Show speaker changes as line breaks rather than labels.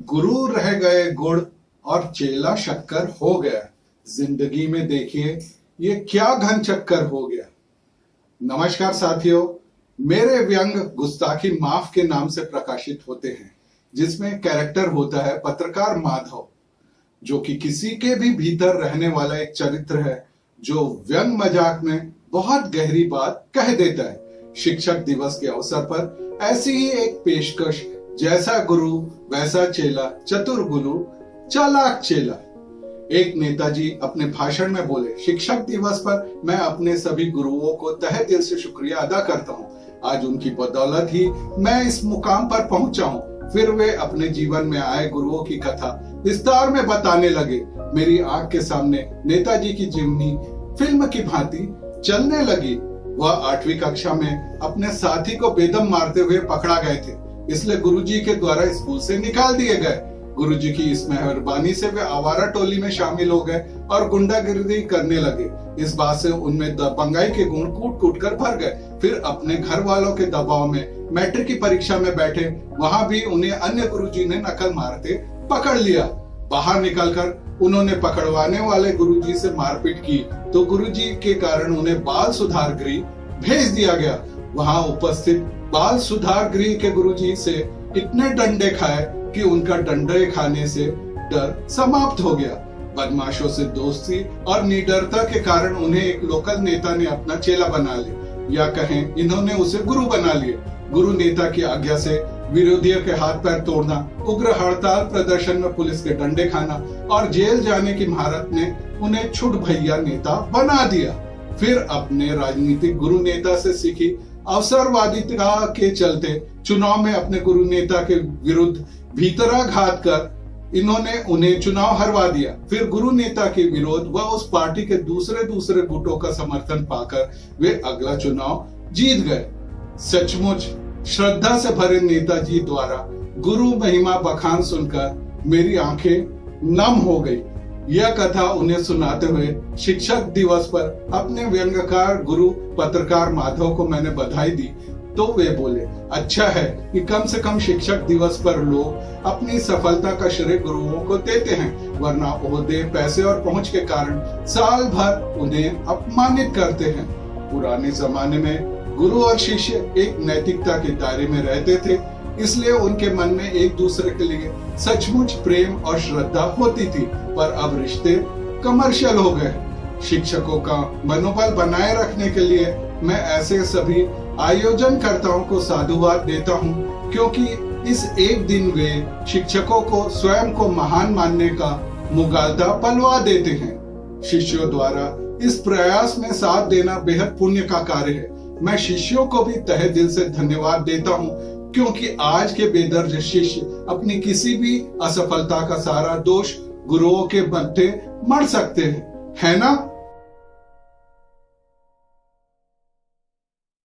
गुरु रह गए गुड़ और चेला शक्कर हो गया। जिंदगी में देखिए ये क्या घन चक्कर हो गया। नमस्कार साथियों, मेरे व्यंग गुस्ताखी माफ के नाम से प्रकाशित होते हैं, जिसमें कैरेक्टर होता है पत्रकार माधव, जो कि किसी के भी भीतर रहने वाला एक चरित्र है, जो व्यंग मजाक में बहुत गहरी बात कह देता है। शिक्षक दिवस के अवसर पर ऐसी ही एक पेशकश, जैसा गुरु वैसा चेला, चतुर गुरु चालाक चेला। एक नेताजी अपने भाषण में बोले, शिक्षक दिवस पर मैं अपने सभी गुरुओं को तहे दिल से शुक्रिया अदा करता हूँ। आज उनकी बदौलत ही मैं इस मुकाम पर पहुंचा हूँ। फिर वे अपने जीवन में आए गुरुओं की कथा विस्तार में बताने लगे। मेरी आंख के सामने नेताजी की जीवनी फिल्म की भांति चलने लगी। वह 8वीं कक्षा में अपने साथी को बेदम मारते हुए पकड़ा गए थे, इसलिए गुरुजी के द्वारा स्कूल से निकाल दिए गए। गुरुजी की इस मेहरबानी से वे आवारा टोली में शामिल हो गए और गुंडागिरी करने लगे। इस बात से उनमें दबंगाई के गुण कूट कूट कर भर गए। फिर अपने घर वालों के दबाव में मैट्रिक की परीक्षा में बैठे, वहां भी उन्हें अन्य गुरुजी ने नकल मारते पकड़ लिया। बाहर निकलकर उन्होंने पकड़वाने वाले गुरुजी से मारपीट की, तो गुरुजी के कारण उन्हें बाल सुधार गृह भेज दिया गया। वहां उपस्थित बाल सुधार गृह के गुरुजी से इतने डंडे खाए कि उनका डंडे खाने से डर समाप्त हो गया। बदमाशों से दोस्ती और निडरता के कारण उन्हें एक लोकल नेता ने अपना चेला बना लिया, या कहें इन्होंने उसे गुरु बना लिया। गुरु नेता की आज्ञा से विरोधियों के हाथ पैर तोड़ना, उग्र हड़ताल प्रदर्शन में पुलिस के डंडे खाना और जेल जाने की महारत ने उन्हें छुट भैया नेता बना दिया। फिर अपने राजनीतिक गुरु नेता से सीखी अवसरवादिता के चलते चुनाव में अपने गुरु नेता के विरुद्ध भीतराघात कर इन्होंने उन्हें चुनाव हरवा दिया। फिर गुरु नेता के विरोध व उस पार्टी के दूसरे गुटों का समर्थन पाकर वे अगला चुनाव जीत गए। सचमुच श्रद्धा से भरे नेताजी द्वारा गुरु महिमा बखान सुनकर मेरी आंखें नम हो गई। यह कथा उन्हें सुनाते हुए शिक्षक दिवस पर अपने व्यंग्यकार गुरु पत्रकार माधव को मैंने बधाई दी, तो वे बोले, अच्छा है कि कम से कम शिक्षक दिवस पर लोग अपनी सफलता का श्रेय गुरुओं को देते हैं, वरना ओहदे, पैसे और पहुंच के कारण साल भर उन्हें अपमानित करते हैं। पुराने जमाने में गुरु और शिष्य एक नैतिकता के दायरे में रहते थे, इसलिए उनके मन में एक दूसरे के लिए सचमुच प्रेम और श्रद्धा होती थी। पर अब रिश्ते कमर्शियल हो गए। शिक्षकों का मनोबल बनाए रखने के लिए मैं ऐसे सभी आयोजनकर्ताओं को साधुवाद देता हूँ, क्योंकि इस एक दिन वे शिक्षकों को स्वयं को महान मानने का मुगालता पलवा देते हैं। शिष्यों द्वारा इस प्रयास में साथ देना बेहद पुण्य का कार्य है। मैं शिष्यों को भी तहे दिल से धन्यवाद देता हूँ, क्योंकि आज के बेदर्ज शिष्य अपनी किसी भी असफलता का सारा दोष गुरुओं के मध्य मढ़ सकते हैं, है ना?